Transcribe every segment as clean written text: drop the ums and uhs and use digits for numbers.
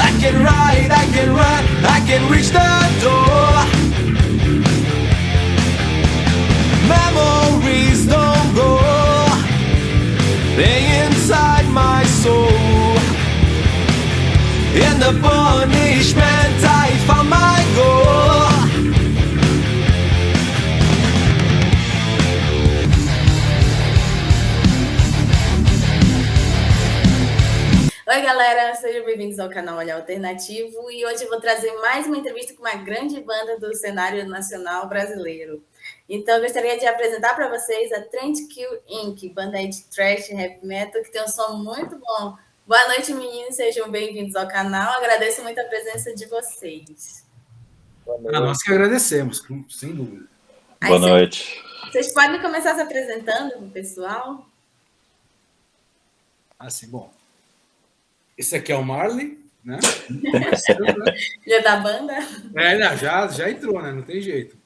I can ride, I can run, I can reach the door. Memories don't go, they inside my soul. In the punishment I found my goal. Oi galera, sejam bem-vindos ao canal Olhar Alternativo e hoje eu vou trazer mais uma entrevista com uma grande banda do cenário nacional brasileiro. Então eu gostaria de apresentar para vocês a Trendkill Inc., banda de thrash heavy metal que tem um som muito bom. Boa noite, meninos, sejam bem-vindos ao canal. Agradeço muito a presença de vocês. Nós que agradecemos, sem dúvida. Boa noite. Vocês podem começar se apresentando para o pessoal? Assim, bom. Esse aqui é o Marley, né? Já da banda? Já entrou, né? Não tem jeito.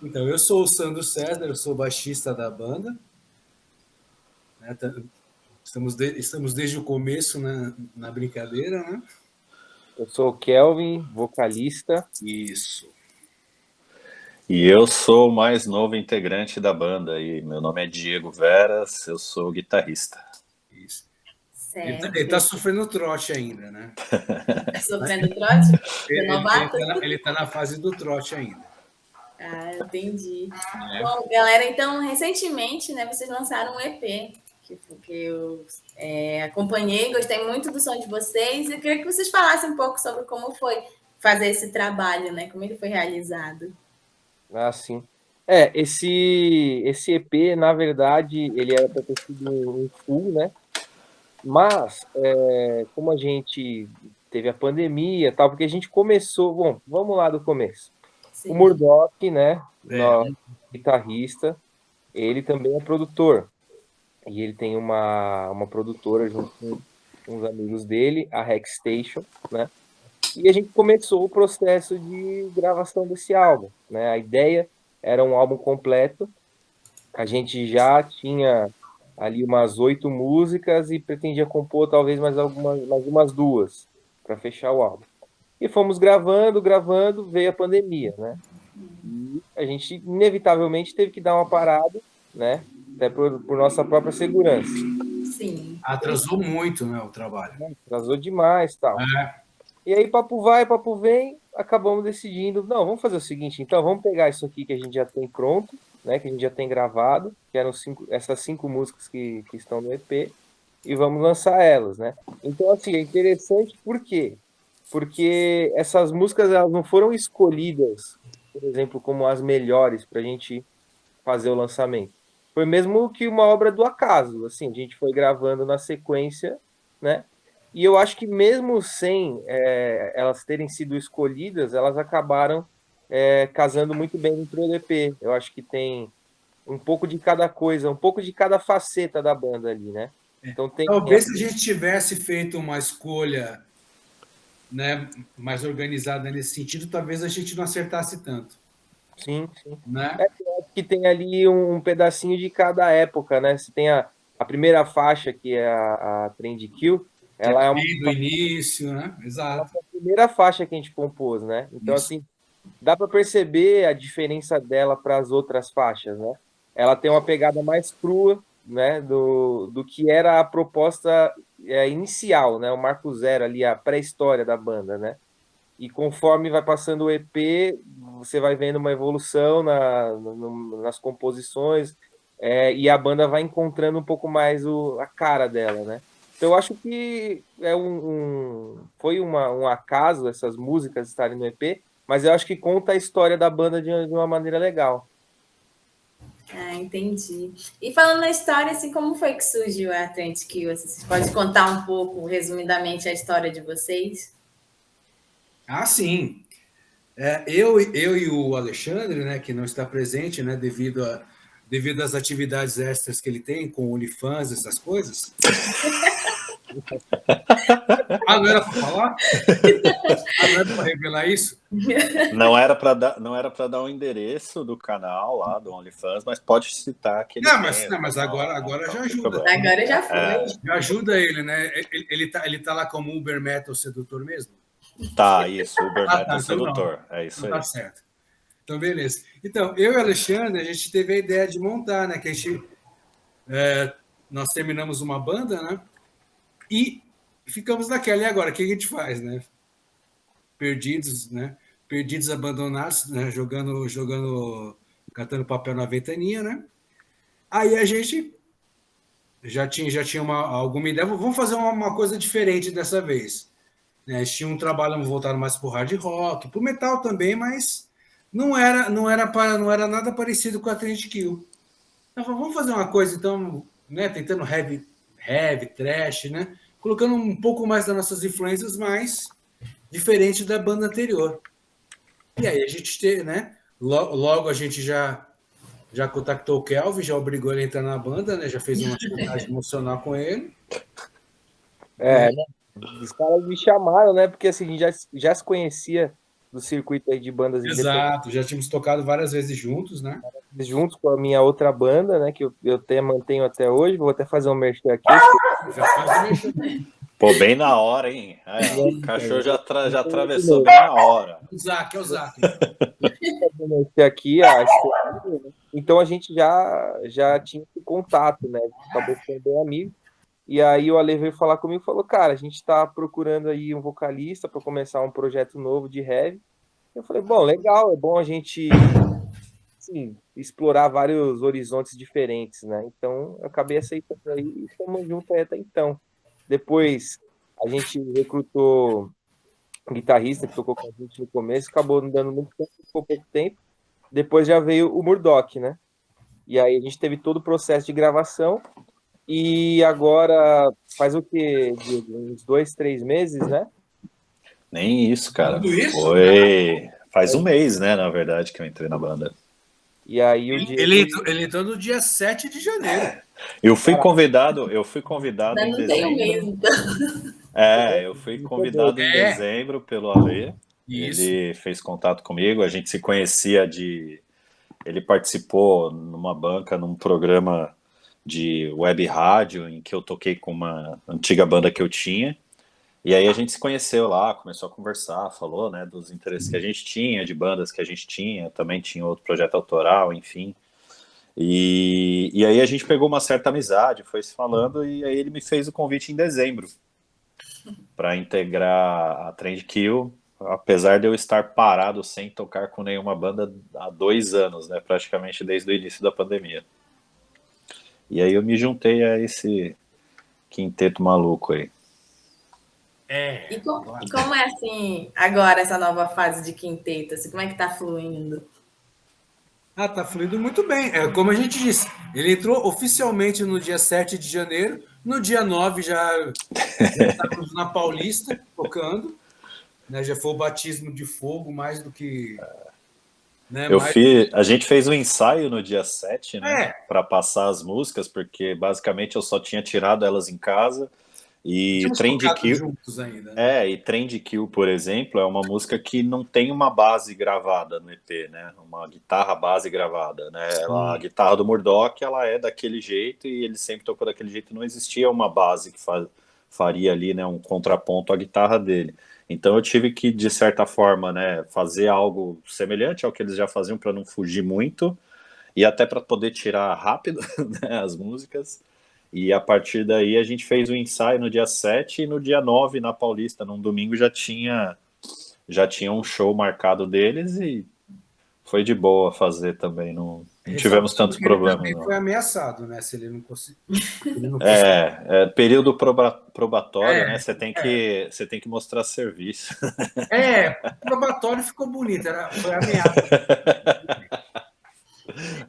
Então, eu sou o Sandro César, eu sou baixista da banda. Né? Estamos desde o começo na brincadeira, né? Eu sou o Kelvin, vocalista. Isso. E eu sou o mais novo integrante da banda, e meu nome é Diego Veras, eu sou guitarrista. Isso. Certo. Ele tá sofrendo trote ainda, né? Sofrendo trote? Ele tá na fase do trote ainda. Ah, entendi. Bom, galera, então, recentemente, né, vocês lançaram um EP, que eu acompanhei, gostei muito do som de vocês, e eu queria que vocês falassem um pouco sobre como foi fazer esse trabalho, né, como ele foi realizado. Ah, sim. Esse EP, na verdade, ele era para ter sido um full, né? Mas, como a gente teve a pandemia e tal, porque a gente começou... Bom, vamos lá do começo. Sim. O Murdoch, né, nosso guitarrista, ele também é produtor. E ele tem uma produtora junto com uns amigos dele, a Rex Station, né? E a gente começou o processo de gravação desse álbum, né? A ideia era um álbum completo. A gente já tinha ali umas 8 músicas e pretendia compor talvez mais umas 2 para fechar o álbum. E fomos gravando, veio a pandemia, né? E a gente inevitavelmente teve que dar uma parada, né? Até por nossa própria segurança. Sim. Atrasou muito, né, o trabalho. Atrasou demais, tal. E aí, papo vai, papo vem, acabamos decidindo, não, vamos fazer o seguinte, então, vamos pegar isso aqui que a gente já tem pronto, né, que a gente já tem gravado, que eram essas 5 músicas que estão no EP, e vamos lançar elas, né? Então, assim, é interessante, por quê? Porque essas músicas, elas não foram escolhidas, por exemplo, como as melhores para a gente fazer o lançamento. Foi mesmo que uma obra do acaso, assim, a gente foi gravando na sequência, né? E eu acho que mesmo sem elas terem sido escolhidas, elas acabaram casando muito bem dentro do EP. Eu acho que tem um pouco de cada coisa, um pouco de cada faceta da banda ali, né? Então talvez se a gente tivesse feito uma escolha, né, mais organizada nesse sentido, talvez a gente não acertasse tanto. Sim, sim. Né? Eu acho que tem ali um pedacinho de cada época, né? Você tem a primeira faixa, que é a Trendkill, ela é do início, né? Exato. A primeira faixa que a gente compôs, né? Então, assim, dá para perceber a diferença dela para as outras faixas, né? Ela tem uma pegada mais crua, né? Do que era a proposta inicial, né? O marco zero ali, a pré-história da banda, né? E conforme vai passando o EP, você vai vendo uma evolução nas composições e a banda vai encontrando um pouco mais a cara dela, né? Então, eu acho que foi um acaso essas músicas estarem no EP, mas eu acho que conta a história da banda de uma maneira legal. Ah, entendi. E falando na história, assim, como foi que surgiu a Trendkill? Vocês podem contar um pouco, resumidamente, a história de vocês? Ah, sim. Eu e o Alexandre, né, que não está presente, né, devido às atividades extras que ele tem com o OnlyFans, essas coisas. Ah, não era para falar? Ah, não era para revelar isso? Não era para dar o endereço do canal lá do OnlyFans, mas pode citar que ele Não, tem mas, o não, mas canal agora, lá, agora então já não tem ajuda. problema. Agora já foi. Já ajuda ele, né? Ele tá lá como Uber Metal Sedutor mesmo? Tá, isso, Uber Ah, Metal tá, então não. Sedutor. É isso Então aí. tá certo. Então, beleza. Então, eu e o Alexandre, a gente teve a ideia de montar, né? Que a gente, nós terminamos uma banda, né? E ficamos naquela. E agora, o que a gente faz, né? Perdidos, né? Perdidos, abandonados, né? Catando papel na ventania, né? Aí a gente já tinha alguma ideia. Vamos fazer uma coisa diferente dessa vez. Né? A gente tinha um trabalho voltado mais para o hard rock, para o metal também, mas não era nada parecido com a Trend Kill. Então, vamos fazer uma coisa, então, né? Tentando heavy, thrash, né? Colocando um pouco mais das nossas influências, mais diferente da banda anterior. E aí a gente, né? Logo a gente já contactou o Kelvin, já obrigou ele a entrar na banda, né? Já fez uma chantagem emocional com ele. Né? Os caras me chamaram, né? Porque assim, já se conhecia do circuito aí de bandas Exato, já tínhamos tocado várias vezes juntos, né? juntos com a minha outra banda, né? Que eu até mantenho até hoje. Vou até fazer um merchan aqui. Já faz o Pô, bem na hora, hein? O cachorro já atravessou bem na hora. O Zac, é o Zac. Aqui, então a gente já tinha esse contato, né? Acabou sendo bem amigo. E aí o Ale veio falar comigo e falou, cara, a gente está procurando aí um vocalista para começar um projeto novo de heavy. Eu falei, bom, legal, é bom a gente assim, explorar vários horizontes diferentes, né? Então eu acabei aceitando aí e estamos juntos aí até então. Depois a gente recrutou um guitarrista que tocou com a gente no começo, acabou não dando muito tempo, ficou pouco tempo. Depois já veio o Murdoch, né? E aí a gente teve todo o processo de gravação. E agora faz o quê? Uns 2, 3 meses, né? Nem isso, cara. Tudo isso? Foi. Faz um mês, né? Na verdade, que eu entrei na banda. E aí Ele entrou no dia 7 de janeiro. Eu fui convidado em Não tem um mês, dezembro. então. Eu fui convidado em dezembro pelo Ale. Isso. Ele fez contato comigo, a gente se conhecia Ele participou numa banca, num programa de web rádio, em que eu toquei com uma antiga banda que eu tinha. E aí a gente se conheceu lá, começou a conversar, falou, né, dos interesses que a gente tinha, de bandas que a gente tinha, também tinha outro projeto autoral, enfim. E aí a gente pegou uma certa amizade, foi se falando, e aí ele me fez o convite em dezembro para integrar a Trend Kill, apesar de eu estar parado sem tocar com nenhuma banda há 2 anos, né, praticamente desde o início da pandemia. E aí eu me juntei a esse quinteto maluco aí. E como é assim, agora, essa nova fase de quinteto? Assim, como é que tá fluindo? Tá fluindo muito bem. Como a gente disse, ele entrou oficialmente no dia 7 de janeiro, no dia 9 já estávamos na Paulista, tocando, né? Já foi o batismo de fogo, mais do que... Né? A gente fez um ensaio no dia 7, né, para passar as músicas, porque basicamente eu só tinha tirado elas em casa. E Trend Kill juntos ainda, né? e Trend Kill, por exemplo, é uma música que não tem uma base gravada no EP, né? Uma guitarra base gravada, né? A guitarra do Murdoch, ela é daquele jeito e ele sempre tocou daquele jeito, não existia uma base que faria ali, né, um contraponto à guitarra dele. Então eu tive que, de certa forma, né, fazer algo semelhante ao que eles já faziam para não fugir muito e até para poder tirar rápido, né, as músicas. E a partir daí a gente fez o ensaio no dia 7 e no dia 9 na Paulista, num domingo, já tinha um show marcado deles e foi de boa fazer também, não tivemos tantos problemas. Ele foi ameaçado, né? Se ele não conseguir. Período probatório, né? Você tem que mostrar serviço. Probatório ficou bonito, foi ameaça.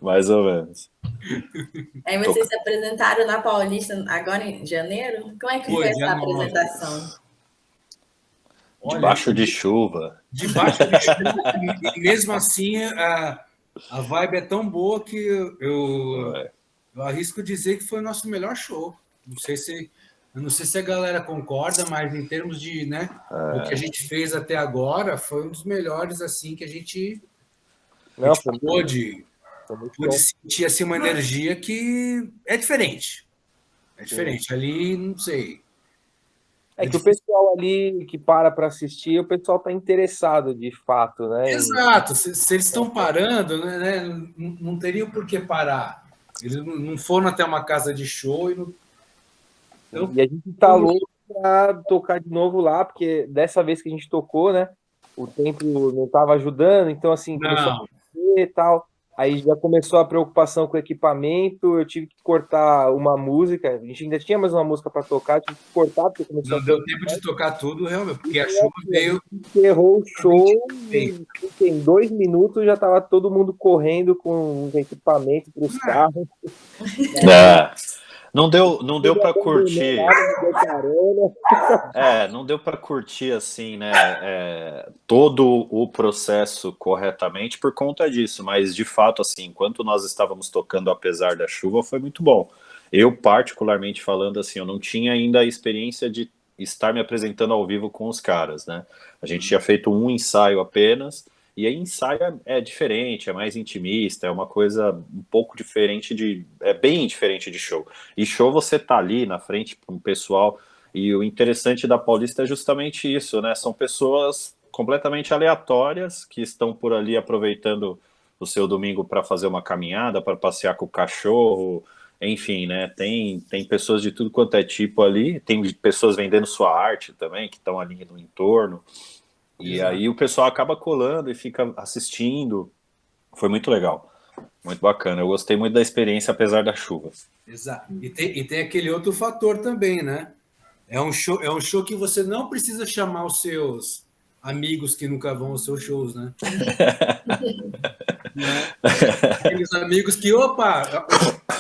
Mais ou menos. Aí vocês se apresentaram na Paulista agora em janeiro? Como é que foi essa apresentação? Debaixo de chuva. Debaixo de chuva. E mesmo assim, a vibe é tão boa que eu arrisco dizer que foi o nosso melhor show. Não sei se Eu não sei se a galera concorda, mas em termos de, né, o que a gente fez até agora, foi um dos melhores, assim, que a gente Não, foi pôde muito bom. sentir, assim, uma energia que é diferente. É Sim. diferente. Ali, não sei. É que o pessoal ali que para assistir, o pessoal tá interessado de fato, né? Exato. Se eles estão parando, né, não teriam por que parar. Eles não foram até uma casa de show e não. Então, E a gente tá louco pra tocar de novo lá, porque dessa vez que a gente tocou, né? O tempo não tava ajudando, então assim, começou a não. chover e tal. Aí já começou a preocupação com o equipamento, eu tive que cortar uma música, a gente ainda tinha mais uma música para tocar, tive que cortar, porque começou Não a deu tempo de tocar tudo, realmente, porque a E chuva assim, veio. a gente encerrou o show bem. e em 2 minutos já estava todo mundo correndo com os equipamentos para os carros. Não deu para curtir. Nada, Não deu para curtir assim, né? Todo o processo corretamente por conta disso, mas de fato, assim, enquanto nós estávamos tocando apesar da chuva, foi muito bom. Eu, particularmente falando assim, eu não tinha ainda a experiência de estar me apresentando ao vivo com os caras, né? A gente tinha feito um ensaio apenas, e aí ensaio é diferente, é mais intimista, é uma coisa um pouco diferente é bem diferente de show. E show você tá ali na frente com o pessoal, e o interessante da Paulista é justamente isso, né? São pessoas completamente aleatórias que estão por ali aproveitando o seu domingo para fazer uma caminhada, para passear com o cachorro, enfim, né? Tem pessoas de tudo quanto é tipo ali, tem pessoas vendendo sua arte também, que estão ali no entorno. E Exato. aí o pessoal acaba colando e fica assistindo. Foi muito legal, muito bacana. Eu gostei muito da experiência, apesar da chuva. Exato. E tem aquele outro fator também, né? É um show que você não precisa chamar os seus amigos que nunca vão aos seus shows, né? Aqueles amigos que, opa,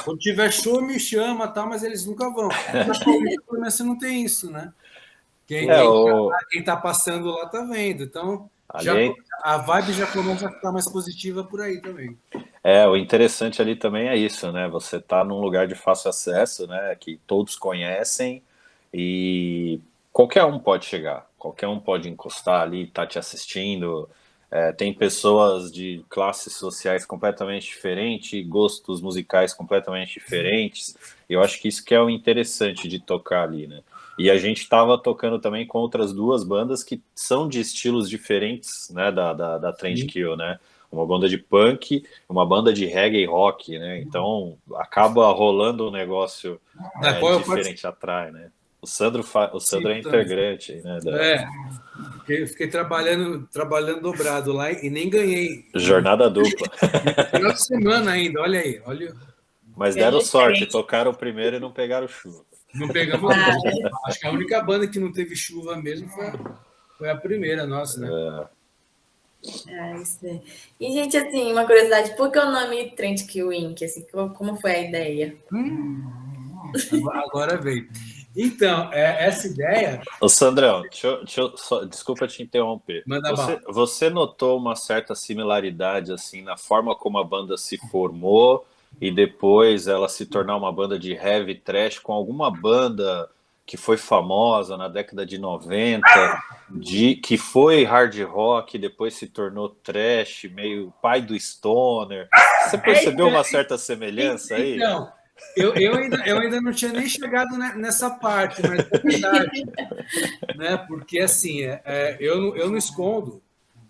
quando tiver show me chama, tal, mas eles nunca vão. Na Paulista, pelo menos, você não tem isso, né? Quem tá passando lá tá vendo. Então, a vibe já começa a ficar mais positiva por aí também. O interessante ali também é isso, né? Você tá num lugar de fácil acesso, né? Que todos conhecem e qualquer um pode chegar, qualquer um pode encostar ali, tá te assistindo. Tem pessoas de classes sociais completamente diferentes, gostos musicais completamente diferentes. E eu acho que isso que é o interessante de tocar ali, né? E a gente estava tocando também com outras duas bandas que são de estilos diferentes, né? Da Trend Kill, né? Uma banda de punk, uma banda de reggae rock, né? Então acaba rolando um negócio diferente, atrai, né? O Sandro é integrante, né? Fiquei trabalhando dobrado lá e nem ganhei. Jornada dupla. Final de semana ainda, olha aí. Mas deram sorte, tocaram primeiro e não pegaram chuva. Não pegamos. Acho que a única banda que não teve chuva mesmo foi a primeira nossa, né? Isso aí. E, gente, assim, uma curiosidade, por que o nome Trend Kill Inc? Assim, como foi a ideia? Agora veio. Então, essa ideia... Ô Sandrão, desculpa te interromper. Você notou uma certa similaridade assim na forma como a banda se formou e depois ela se tornar uma banda de heavy trash com alguma banda que foi famosa na década de 90, que foi hard rock, depois se tornou trash, meio pai do stoner. Você percebeu uma certa semelhança aí? Não. Eu ainda não tinha nem chegado nessa parte, mas é verdade. Né? Porque, assim, eu não escondo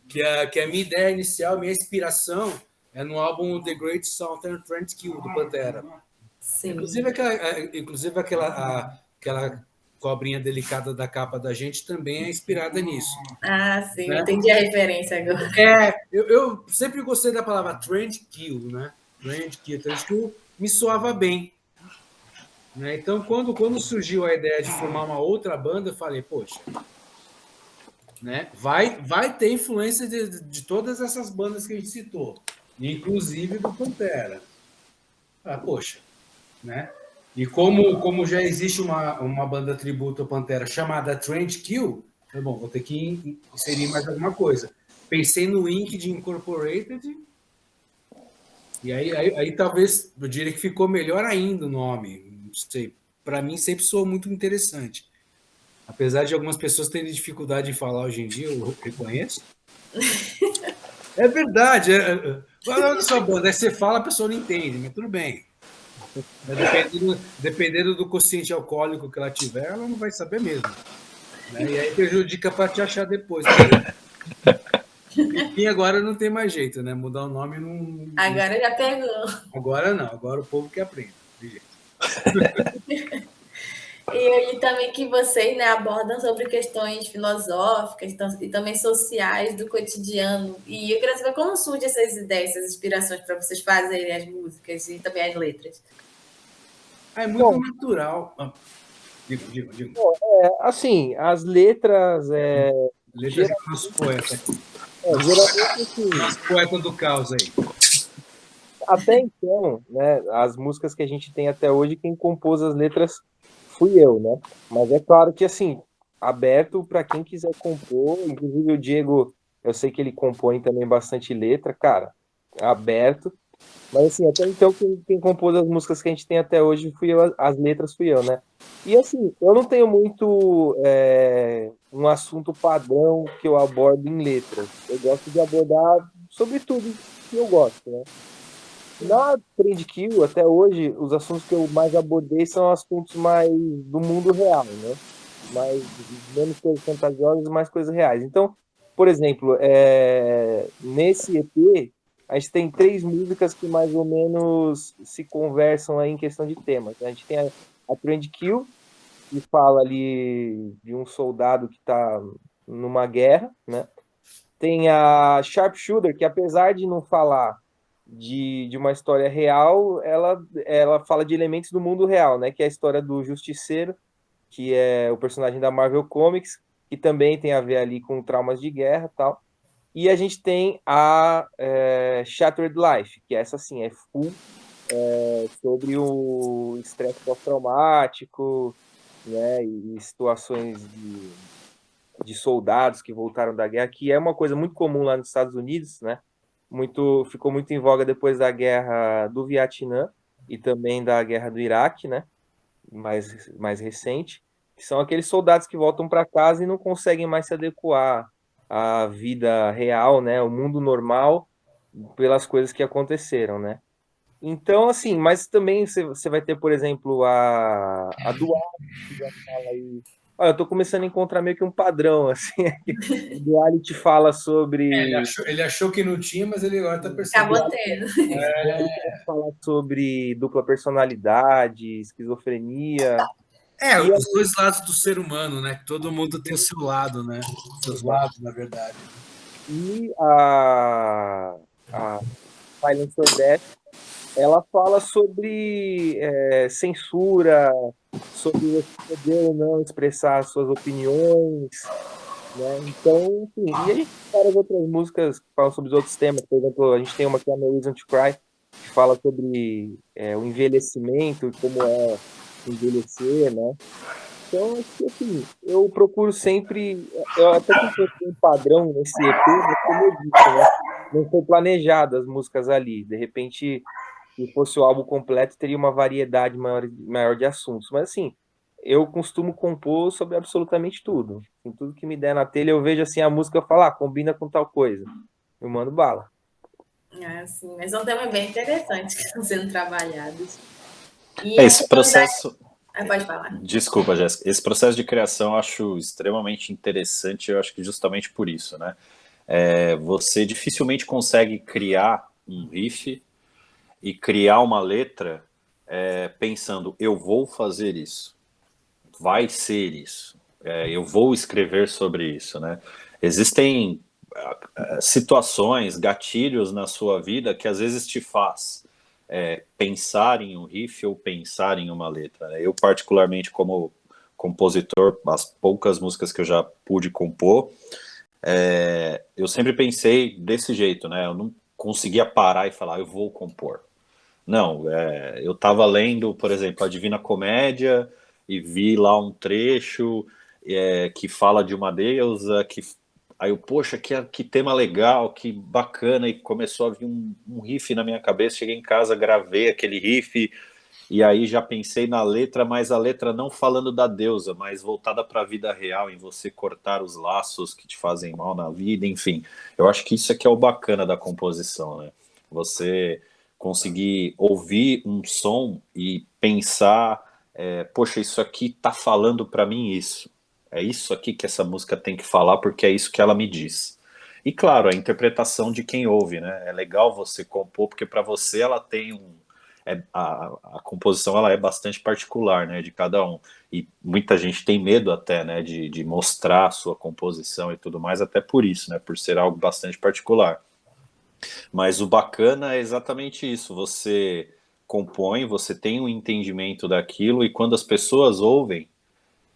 que a minha ideia inicial, minha inspiração é no álbum The Great Southern Trend Kill, do Pantera. Sim. Inclusive aquela cobrinha delicada da capa da gente também é inspirada nisso. Ah, sim, né? Entendi a referência agora. Eu sempre gostei da palavra Trend Kill, né? Trend Kill me soava bem. Né? Então, quando surgiu a ideia de formar uma outra banda, eu falei, poxa, né? vai ter influência de todas essas bandas que a gente citou, inclusive do Pantera. Poxa, né? E como já existe uma banda tributo ao Pantera chamada Trend Kill, bom, vou ter que inserir mais alguma coisa. Pensei no Inc. de Incorporated, e aí talvez eu diria que ficou melhor ainda o nome, não sei, para mim, sempre soou muito interessante. Apesar de algumas pessoas terem dificuldade em falar hoje em dia, eu reconheço. É verdade. Qual é o nome da sua banda? Aí você fala, a pessoa não entende, mas tudo bem. Mas dependendo do quociente alcoólico que ela tiver, ela não vai saber mesmo. Né? E aí prejudica para te achar depois. E agora não tem mais jeito, né? Mudar o nome não. Agora já pegou. Agora não, agora o povo que aprende. De jeito. E também que vocês, né, abordam sobre questões filosóficas e também sociais do cotidiano. E eu queria saber como surgem essas ideias, essas inspirações para vocês fazerem as músicas e também as letras. É muito natural. Diga. Assim, as letras... Letras do nosso poeta aqui. Geralmente, assim, Nosso poeta do caos aí. até então, né, as músicas que a gente tem até hoje, quem compôs as letras fui eu, né? Mas é claro que, assim, aberto para quem quiser compor, inclusive o Diego, eu sei que ele compõe também bastante letra, cara, aberto. Mas, assim, até então, quem compôs as músicas que a gente tem até hoje fui eu, as letras fui eu, né? E, assim, eu não tenho muito um assunto padrão que eu abordo em letras. Eu gosto de abordar sobre tudo que eu gosto, né? Na Trend Kill, até hoje, os assuntos que eu mais abordei são assuntos mais do mundo real, né? Mais, menos coisas fantasiosas, mais coisas reais. Então, por exemplo, nesse EP, a gente tem 3 músicas que mais ou menos se conversam aí em questão de temas. A gente tem a Trend Kill, que fala ali de um soldado que está numa guerra, né? Tem a Sharpshooter, que apesar de não falar de uma história real, ela fala de elementos do mundo real, né? Que é a história do Justiceiro, que é o personagem da Marvel Comics, que também tem a ver ali com traumas de guerra e tal. E a gente tem a Shattered Life, que essa sim é full sobre o estresse pós-traumático, né? E situações de soldados que voltaram da guerra, que é uma coisa muito comum lá nos Estados Unidos, né? Ficou muito em voga depois da guerra do Vietnã e também da guerra do Iraque, né? Mais recente, que são aqueles soldados que voltam para casa e não conseguem mais se adequar à vida real, né? O mundo normal pelas coisas que aconteceram, né? Então, assim, mas também você vai ter, por exemplo, a Duarte, que já fala aí. Olha, eu tô começando a encontrar meio que um padrão, assim. A Duality fala sobre. Ele achou que não tinha, mas ele agora está percebendo. Acabou tendo. Fala sobre dupla personalidade, esquizofrenia. Os dois lados do ser humano, né? Todo mundo tem o seu lado, né? Seus lados, na verdade. E a Silence or Death, ela fala sobre censura, sobre você poder ou não expressar suas opiniões, né? Então, enfim, e a gente tem várias outras músicas que falam sobre os outros temas. Por exemplo, a gente tem uma que é a No Reason to Cry, que fala sobre o envelhecimento e como é envelhecer, né? Então, acho que, assim, eu procuro sempre. Eu até tentei ter um padrão nesse EP, mas como eu disse, né? Não foi planejado as músicas ali. De repente, se fosse o álbum completo, teria uma variedade maior de assuntos. Mas, assim, eu costumo compor sobre absolutamente tudo. Em tudo que me der na telha, eu vejo assim a música e falo, combina com tal coisa. Eu mando bala. Sim, mas são temas bem interessantes que estão sendo trabalhados. E Esse processo. Pode falar. Desculpa, Jéssica. Esse processo de criação eu acho extremamente interessante, eu acho que justamente por isso, né? Você dificilmente consegue criar um riff e criar uma letra pensando, eu vou fazer isso, vai ser isso, eu vou escrever sobre isso, né? Existem situações, gatilhos na sua vida que às vezes te faz pensar em um riff ou pensar em uma letra, né? Eu, particularmente, como compositor, as poucas músicas que eu já pude compor, eu sempre pensei desse jeito, né? Eu não conseguia parar e falar, eu vou compor. Não, eu estava lendo, por exemplo, a Divina Comédia e vi lá um trecho que fala de uma deusa, aí eu, poxa, que tema legal, que bacana, e começou a vir um riff na minha cabeça, cheguei em casa, gravei aquele riff, e aí já pensei na letra, mas a letra não falando da deusa, mas voltada para a vida real, em você cortar os laços que te fazem mal na vida, enfim. Eu acho que isso é que é o bacana da composição, né? Você conseguir ouvir um som e pensar, poxa, isso aqui tá falando para mim isso. É isso aqui que essa música tem que falar, porque é isso que ela me diz. E claro, a interpretação de quem ouve, né? É legal você compor, porque para você ela tem a composição ela é bastante particular, né, de cada um. E muita gente tem medo até, né, de mostrar a sua composição e tudo mais, até por isso, né, por ser algo bastante particular. Mas o bacana é exatamente isso, você compõe, você tem um entendimento daquilo, e quando as pessoas ouvem,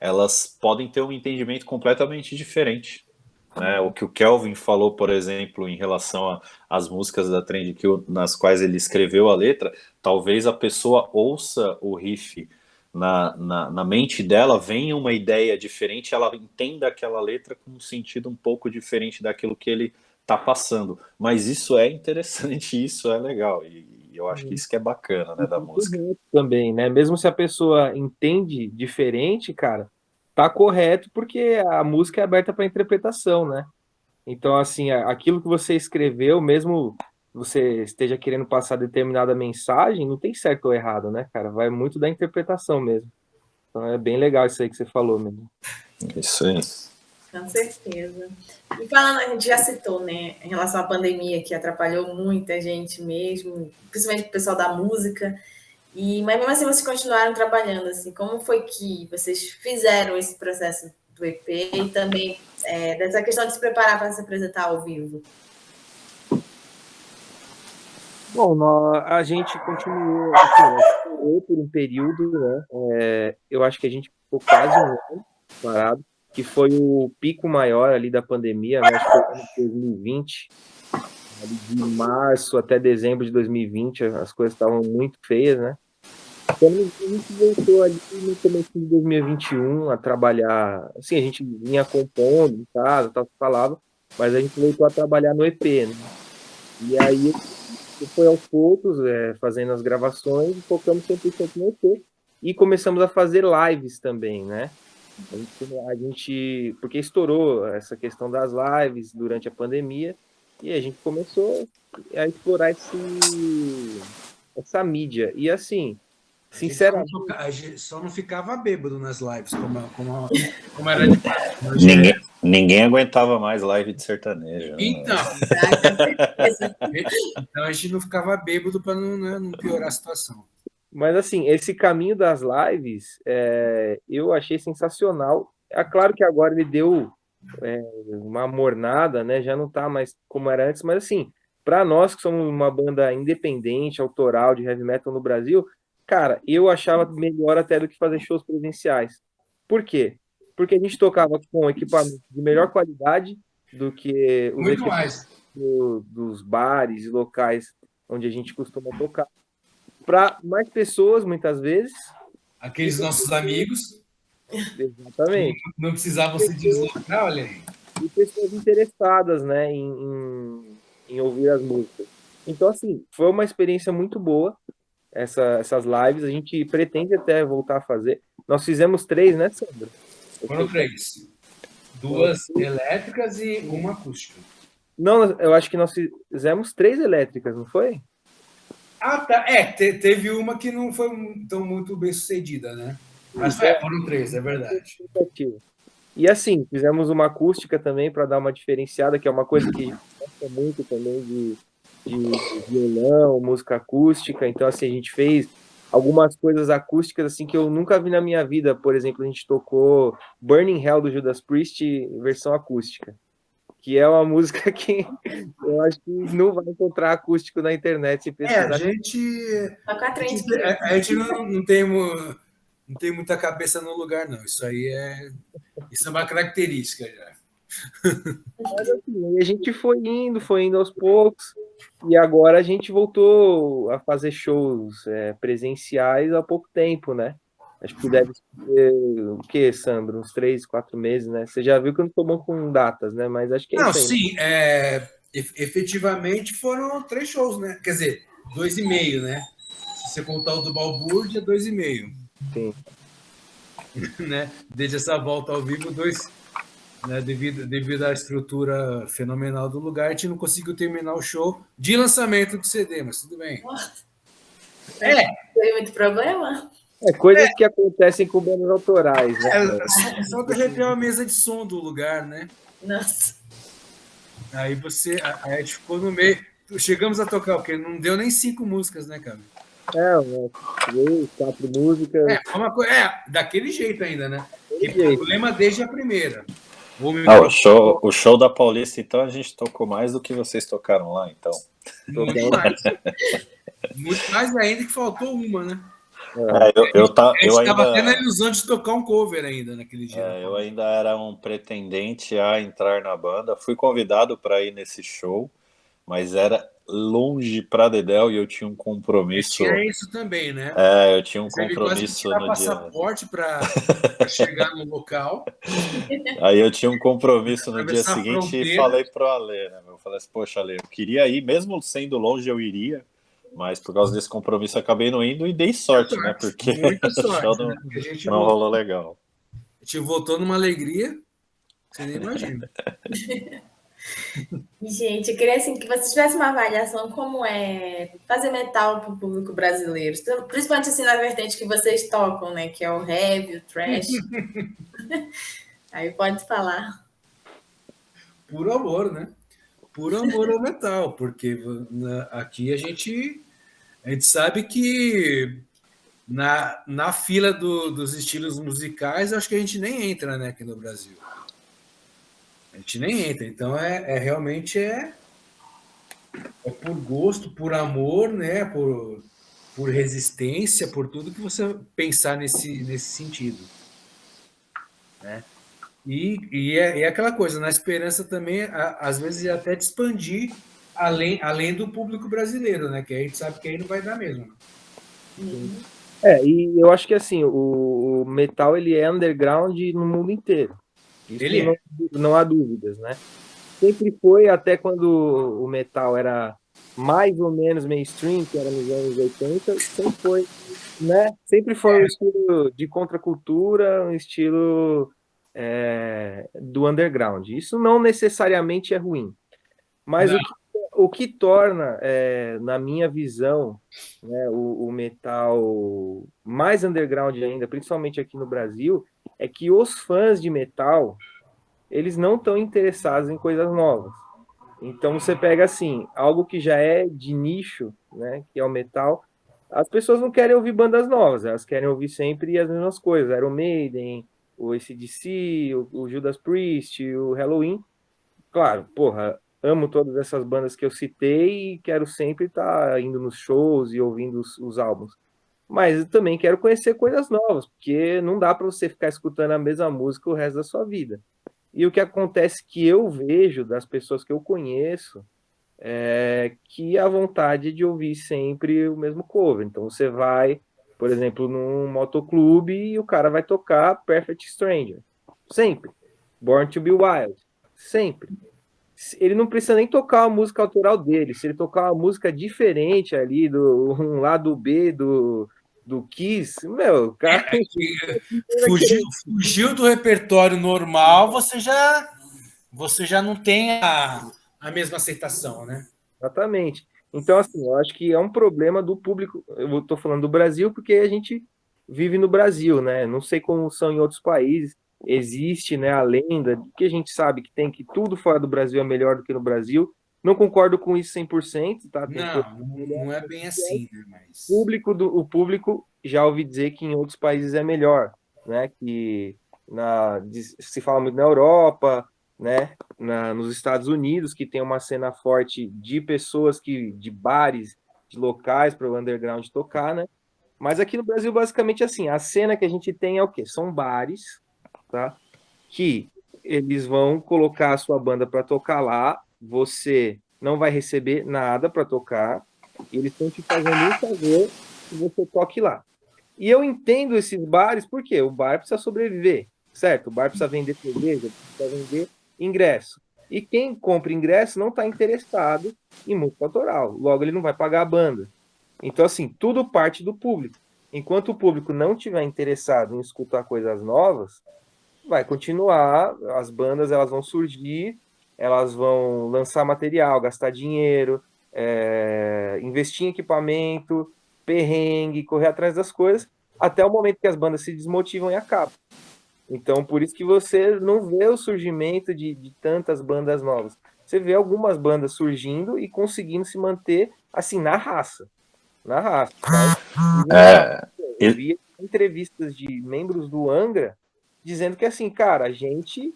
elas podem ter um entendimento completamente diferente. Né? O que o Kelvin falou, por exemplo, em relação às músicas da Trendkill nas quais ele escreveu a letra, talvez a pessoa ouça o riff na mente dela, venha uma ideia diferente, ela entenda aquela letra com um sentido um pouco diferente daquilo que ele está passando. Mas isso é interessante, isso é legal, e eu acho que isso que é bacana, né, da música. Também, né? Mesmo se a pessoa entende diferente, cara, tá correto, porque a música é aberta para interpretação, né? Então, assim, aquilo que você escreveu, mesmo você esteja querendo passar determinada mensagem, não tem certo ou errado, né, cara? Vai muito da interpretação mesmo. Então é bem legal isso aí que você falou mesmo. Isso aí. Com certeza. E falando, a gente já citou, né, em relação à pandemia, que atrapalhou muita gente mesmo, principalmente o pessoal da música. Mas mesmo assim vocês continuaram trabalhando, assim, como foi que vocês fizeram esse processo do EP e também dessa questão de se preparar para se apresentar ao vivo? Bom, a gente continuou, assim, por um período, né? Eu acho que a gente ficou quase um ano parado, que foi o pico maior ali da pandemia, né? Acho que foi em 2020, ali de março até dezembro de 2020, as coisas estavam muito feias, né? Então, a gente voltou ali no começo de 2021 a trabalhar, assim, a gente vinha compondo em casa, tal, falava, mas a gente voltou a trabalhar no EP, né? E aí foi aos poucos, fazendo as gravações, focamos 100% no EP e começamos a fazer lives também, né? Porque estourou essa questão das lives durante a pandemia e a gente começou a explorar essa mídia. E assim, sinceramente, A gente só não ficava bêbado nas lives, como era de Ninguém aguentava mais live de sertanejo. Então a gente não ficava bêbado para não piorar a situação. Mas assim, esse caminho das lives, eu achei sensacional. É claro que agora ele deu uma mornada, né? Já não tá mais como era antes, mas assim, para nós que somos uma banda independente, autoral de heavy metal no Brasil, cara, eu achava melhor até do que fazer shows presenciais. Por quê? Porque a gente tocava com equipamento de melhor qualidade do que os Muito mais. dos bares e locais onde a gente costuma tocar. Para mais pessoas, muitas vezes. Aqueles nossos amigos. Exatamente. Não precisavam se deslocar, olha aí. E pessoas interessadas, né, em ouvir as músicas. Então, assim, foi uma experiência muito boa, essas lives. A gente pretende até voltar a fazer. Nós fizemos 3, né, Sandra? Foram 3. 2 elétricas e uma acústica. Não, eu acho que nós fizemos 3 elétricas, não foi? Ah, tá. Teve uma que não foi tão muito bem sucedida, né? Mas foram 3, é verdade. E assim, fizemos uma acústica também para dar uma diferenciada, que é uma coisa que a gente gosta muito também de violão, música acústica. Então, assim, a gente fez algumas coisas acústicas assim que eu nunca vi na minha vida. Por exemplo, a gente tocou Burning Hell do Judas Priest, versão acústica, que é uma música que eu acho que não vai encontrar acústico na internet se pesquisar. A gente não tem muita cabeça no lugar, não. Isso é uma característica já. Mas, assim, a gente foi indo aos poucos, e agora a gente voltou a fazer shows presenciais há pouco tempo, né? Acho que deve ser o quê, Sandro? Uns 3, 4 meses, né? Você já viu que eu não tô bom com datas, né? Mas acho que é isso aí. Sim, efetivamente foram 3 shows, né? Quer dizer, 2,5, né? Se você contar o do Balbúrdia, 2,5. Sim. Né? Desde essa volta ao vivo, 2, né? Devido à estrutura fenomenal do lugar, a gente não conseguiu terminar o show de lançamento do CD, mas tudo bem. Tem muito problema? Coisas que acontecem com bandas autorais, né? Só que a gente tem uma mesa de som do lugar, né? Nossa. Aí a gente ficou no meio. Chegamos a tocar o quê? Não deu nem 5 músicas, né, cara? Umas 3, 4 músicas. Daquele jeito ainda, né? Que Daquele jeito. problema desde a primeira. O show da Paulista, então, a gente tocou mais do que vocês tocaram lá, então. Muito mais. Muito mais ainda que faltou uma, né? Eu A gente estava ainda, até na ilusão de tocar um cover ainda naquele dia. eu ainda era um pretendente a entrar na banda. Fui convidado para ir nesse show, mas era longe pra dedéu e eu tinha um compromisso. Tinha isso também, né? Eu tinha um Teve quase que compromisso tirar no dia. passaporte para chegar no local. Aí eu tinha um compromisso no dia Atravessar a seguinte e fronteira. falei pro Ale, né? Eu falei assim, poxa, Ale, eu queria ir, mesmo sendo longe eu iria, mas por causa desse compromisso eu acabei não indo e dei sorte, né? Porque Muita o show sorte, não, né? Porque a gente não rolou legal. A gente voltou numa alegria, você nem imagina. Gente, eu queria assim, que vocês tivessem uma avaliação como é fazer metal para o público brasileiro. Principalmente assim na vertente que vocês tocam, né? Que é o heavy, o thrash. Aí pode falar. Por amor, né? Por amor ao metal, porque aqui a gente sabe que na fila dos estilos musicais, acho que a gente nem entra, né, aqui no Brasil. A gente nem entra. Então, realmente por gosto, por amor, né, por resistência, por tudo que você pensar nesse sentido. Né? E é aquela coisa, na esperança também, às vezes, até de expandir além do público brasileiro, né? Que a gente sabe que aí não vai dar mesmo. E eu acho que assim, o metal ele é underground no mundo inteiro. Isso Ele não há dúvidas, né? Sempre foi, até quando o metal era mais ou menos mainstream, que era nos anos 80, sempre foi, né? Sempre foi um estilo de contracultura, um estilo do underground. Isso não necessariamente é ruim, mas o que torna, na minha visão, né, o metal mais underground ainda, principalmente aqui no Brasil, é que os fãs de metal, eles não estão interessados em coisas novas. Então você pega assim, algo que já é de nicho, né, que é o metal, as pessoas não querem ouvir bandas novas, elas querem ouvir sempre as mesmas coisas, Iron Maiden, o AC/DC, o Judas Priest, o Halloween. Claro, porra, amo todas essas bandas que eu citei e quero sempre estar indo nos shows e ouvindo os álbuns. Mas eu também quero conhecer coisas novas, porque não dá para você ficar escutando a mesma música o resto da sua vida. E o que acontece que eu vejo das pessoas que eu conheço é que a vontade de ouvir sempre o mesmo cover. Então você vai, por exemplo, num motoclube e o cara vai tocar Perfect Stranger. Sempre. Born to Be Wild. Sempre. Ele não precisa nem tocar a música autoral dele. Se ele tocar uma música diferente ali, um lado B do Kiss, meu, cara. Fugiu do repertório normal, você já não tem a mesma aceitação, né? Exatamente. Então, assim, eu acho que é um problema do público. Eu estou falando do Brasil porque a gente vive no Brasil, né? Não sei como são em outros países. Existe, né, a lenda de que a gente sabe que tem que tudo fora do Brasil é melhor do que no Brasil. Não concordo com isso 100%, tá? Não é bem assim, né? Mas... O público já ouvi dizer que em outros países é melhor, né? Que se fala muito na Europa, né? Nos Estados Unidos, que tem uma cena forte de pessoas de bares, de locais para o underground tocar, né? Mas aqui no Brasil, basicamente assim, a cena que a gente tem é o quê? São bares, tá? Que eles vão colocar a sua banda para tocar lá, você não vai receber nada para tocar, e eles estão te fazendo um favor que você toque lá. E eu entendo esses bares, porque o bar precisa sobreviver, certo? O bar precisa vender cerveja, precisa vender ingresso. E quem compra ingresso não está interessado em música autoral, logo ele não vai pagar a banda. Então, assim, tudo parte do público. Enquanto o público não tiver interessado em escutar coisas novas, vai continuar, as bandas elas vão surgir, elas vão lançar material, gastar dinheiro, investir em equipamento, perrengue, correr atrás das coisas, até o momento que as bandas se desmotivam e acabam. Então, por isso que você não vê o surgimento de tantas bandas novas. Você vê algumas bandas surgindo e conseguindo se manter, assim, na raça. Na raça. Eu E- vi entrevistas de membros do Angra dizendo que, assim, cara, a gente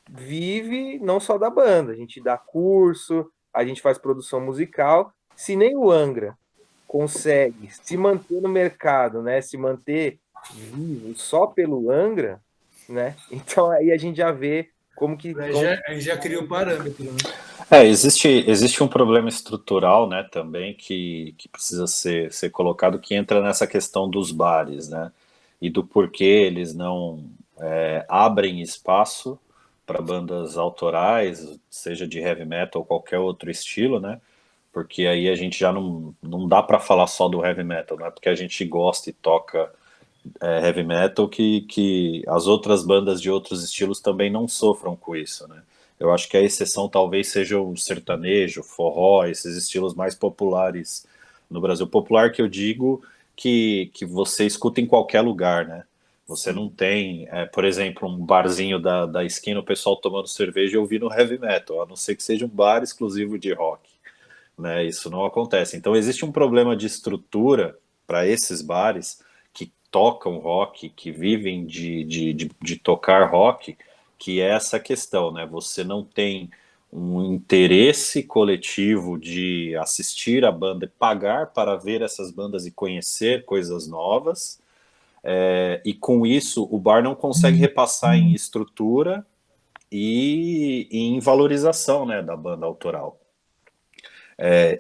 vive não só da banda, a gente dá curso, a gente faz produção musical. Se nem o Angra consegue se manter no mercado, né, se manter vivo só pelo Angra, né? Então aí a gente já vê como que Aí já cria o parâmetro, né? existe um problema estrutural, né, também que precisa ser colocado, que entra nessa questão dos bares, né, e do porquê eles não abrem espaço para bandas autorais, seja de heavy metal ou qualquer outro estilo, né, porque aí a gente já não dá para falar só do heavy metal, não é porque a gente gosta e toca heavy metal que as outras bandas de outros estilos também não sofram com isso, né? Eu acho que a exceção talvez seja o sertanejo, forró, esses estilos mais populares no Brasil. Popular que eu digo que você escuta em qualquer lugar, né? Você não tem, por exemplo, um barzinho da esquina, o pessoal tomando cerveja e ouvindo heavy metal, a não ser que seja um bar exclusivo de rock, né? Isso não acontece. Então existe um problema de estrutura para esses bares que tocam rock, que vivem de tocar rock, que é essa questão, né? Você não tem um interesse coletivo de assistir a banda e pagar para ver essas bandas e conhecer coisas novas. E com isso o bar não consegue repassar em estrutura e em valorização, né, da banda autoral.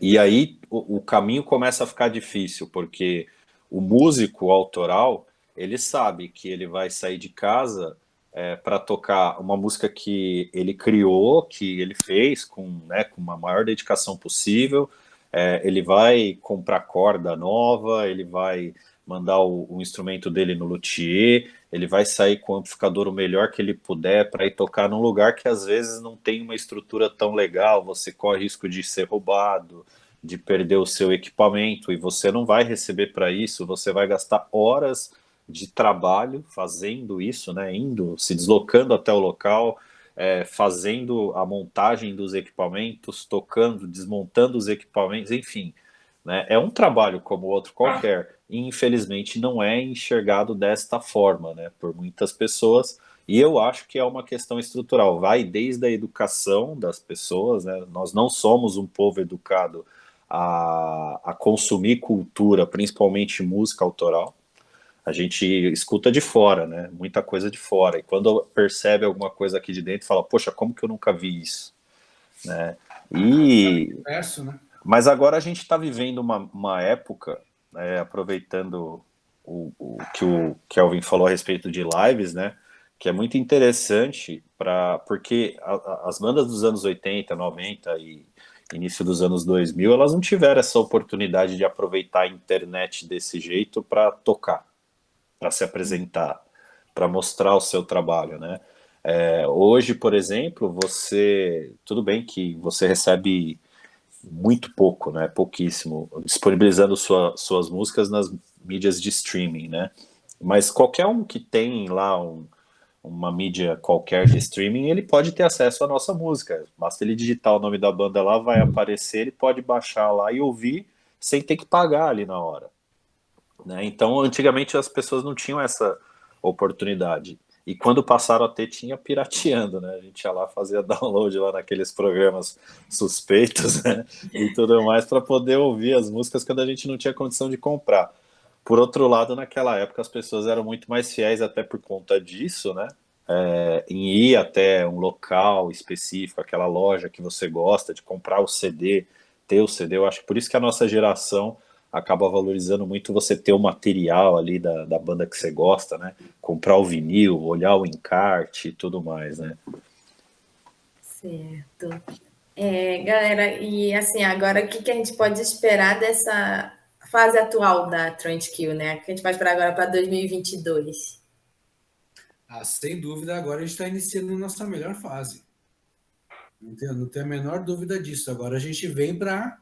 E aí o caminho começa a ficar difícil, porque o músico autoral, ele sabe que ele vai sair de casa para tocar uma música que ele criou, que ele fez com uma maior dedicação possível. Ele vai comprar corda nova, ele vai mandar o instrumento dele no luthier, ele vai sair com o amplificador o melhor que ele puder para ir tocar num lugar que às vezes não tem uma estrutura tão legal, você corre risco de ser roubado, de perder o seu equipamento, e você não vai receber para isso, você vai gastar horas de trabalho fazendo isso, né, indo, se deslocando até o local, fazendo a montagem dos equipamentos, tocando, desmontando os equipamentos, enfim, né? É um trabalho como outro qualquer, e infelizmente não é enxergado desta forma, né, por muitas pessoas, e eu acho que é uma questão estrutural, vai desde a educação das pessoas, né? Nós não somos um povo educado a consumir cultura, principalmente música autoral, a gente escuta de fora, né, muita coisa de fora, e quando percebe alguma coisa aqui de dentro, fala, poxa, como que eu nunca vi isso, né? Verso, né? Mas agora a gente está vivendo uma época, aproveitando o que o Kelvin falou a respeito de lives, né? Que é muito interessante, porque as bandas dos anos 80, 90 e início dos anos 2000, elas não tiveram essa oportunidade de aproveitar a internet desse jeito para tocar, para se apresentar, para mostrar o seu trabalho, né? Hoje, por exemplo, tudo bem que você recebe muito pouco, né? Pouquíssimo, disponibilizando suas músicas nas mídias de streaming, né? Mas qualquer um que tem lá uma mídia qualquer de streaming, ele pode ter acesso à nossa música. Basta ele digitar o nome da banda lá, vai aparecer, ele pode baixar lá e ouvir sem ter que pagar ali na hora, né? Então, antigamente as pessoas não tinham essa oportunidade. E quando passaram a ter, tinha pirateando, né? A gente ia lá, fazia download lá naqueles programas suspeitos, né? E tudo mais, para poder ouvir as músicas quando a gente não tinha condição de comprar. Por outro lado, naquela época as pessoas eram muito mais fiéis, até por conta disso, né? Em ir até um local específico, aquela loja que você gosta, de comprar o CD, ter o CD. Eu acho que por isso que a nossa geração acaba valorizando muito você ter o material ali da banda que você gosta, né? Comprar o vinil, olhar o encarte e tudo mais, né? Certo. Galera, e assim, agora o que a gente pode esperar dessa fase atual da Trent Kill, né? Que a gente vai esperar agora para 2022. Sem dúvida, agora a gente está iniciando a nossa melhor fase. Não tem a menor dúvida disso. Agora a gente vem para,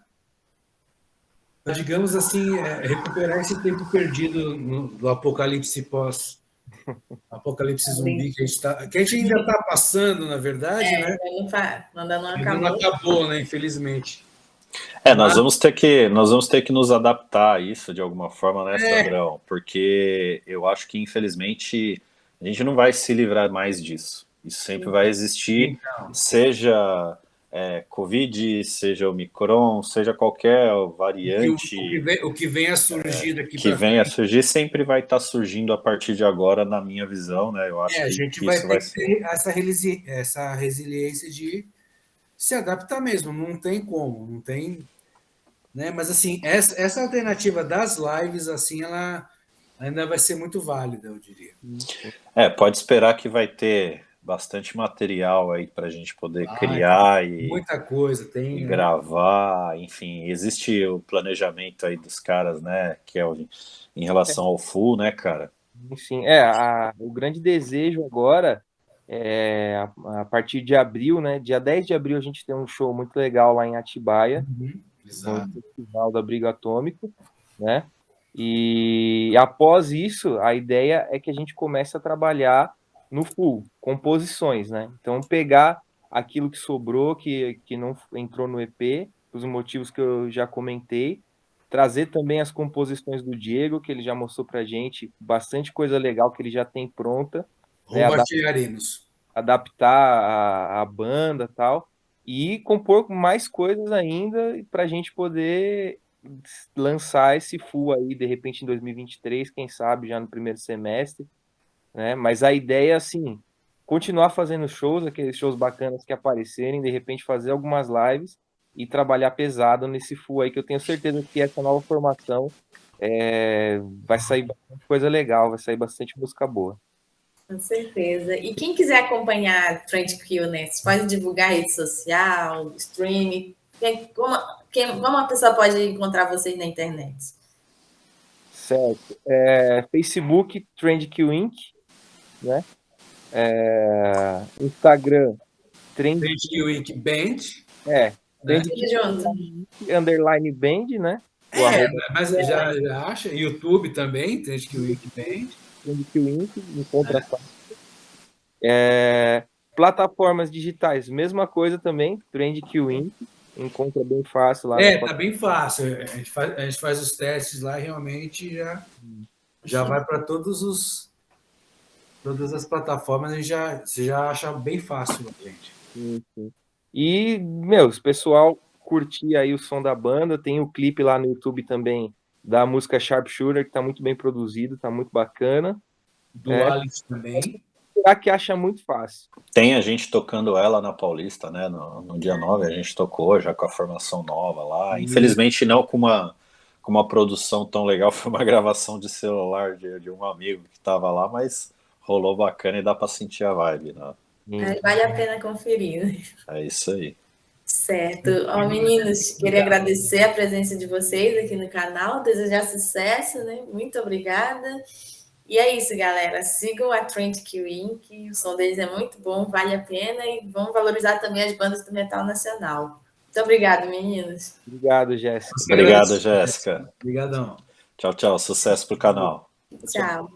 digamos assim, recuperar esse tempo perdido do apocalipse apocalipse zumbi que a gente ainda está passando, na verdade, né? Ainda não Ainda não acabou, né? Infelizmente. Nós vamos ter que nos adaptar a isso de alguma forma, né, Sandrão? Porque eu acho que, infelizmente, a gente não vai se livrar mais disso. Isso sempre vai existir, seja Covid, seja Omicron, seja qualquer variante. O que venha a surgir daqui que venha a surgir sempre vai estar surgindo a partir de agora, na minha visão, né? Eu acho que a gente isso vai ter essa resiliência de se adaptar mesmo, não tem como, não tem, né? Mas assim, essa alternativa das lives, assim, ela ainda vai ser muito válida, eu diria. Pode esperar que vai ter bastante material aí para a gente poder criar muita coisa tem, e gravar, enfim, existe o planejamento aí dos caras, né? Que é em relação ao full, né, cara? Sim, o grande desejo agora a partir de abril, né? Dia 10 de abril a gente tem um show muito legal lá em Atibaia, no Festival do Abrigo Atômico, né? E após isso, a ideia é que a gente comece a trabalhar no full, composições, né? Então, pegar aquilo que sobrou, que não entrou no EP, os motivos que eu já comentei, trazer também as composições do Diego, que ele já mostrou pra gente, bastante coisa legal que ele já tem pronta. Adaptar a banda e tal, e compor mais coisas ainda para a gente poder lançar esse full aí, de repente, em 2023, quem sabe, já no primeiro semestre, né? Mas a ideia é, assim, continuar fazendo shows, aqueles shows bacanas que aparecerem, de repente fazer algumas lives e trabalhar pesado nesse full aí, que eu tenho certeza que essa nova formação vai sair bastante coisa legal, vai sair bastante música boa. Com certeza. E quem quiser acompanhar a Trent Kill, né? Você pode divulgar rede social, streaming. Como a pessoa pode encontrar vocês na internet? Certo. Facebook, Trend Kill Inc., né? Instagram, Trend Kill Inc. Band. Trend Kill underline Band, né? Mas já acha. YouTube também, Trend Kill Inc. Band. Trend Kill Inc., encontra fácil. Plataformas digitais, mesma coisa também, Trend Kill Inc., encontra bem fácil lá. Tá bem fácil. A gente faz os testes lá, realmente já vai para todas as plataformas, você já acha bem fácil, gente. Sim. E, se o pessoal curtir aí o som da banda, tem o clipe lá no YouTube também da música Sharpshooter, que tá muito bem produzido, tá muito bacana. Do Alex também. Será que acha muito fácil? Tem a gente tocando ela na Paulista, né? No dia 9 a gente tocou já com a formação nova lá. Infelizmente não com uma produção tão legal, foi uma gravação de celular de um amigo que estava lá, mas rolou bacana e dá para sentir a vibe, né? Vale a pena conferir. É isso aí. Certo. Meninos, queria agradecer a presença de vocês aqui no canal, desejar sucesso, né? Muito obrigada. E é isso, galera. Sigam a Trent Kill Inc., o som deles é muito bom, vale a pena, e vamos valorizar também as bandas do metal nacional. Muito obrigado, meninos. Obrigado, Jéssica. Obrigado, Jéssica. Obrigadão. Tchau, tchau. Sucesso pro canal. Tchau.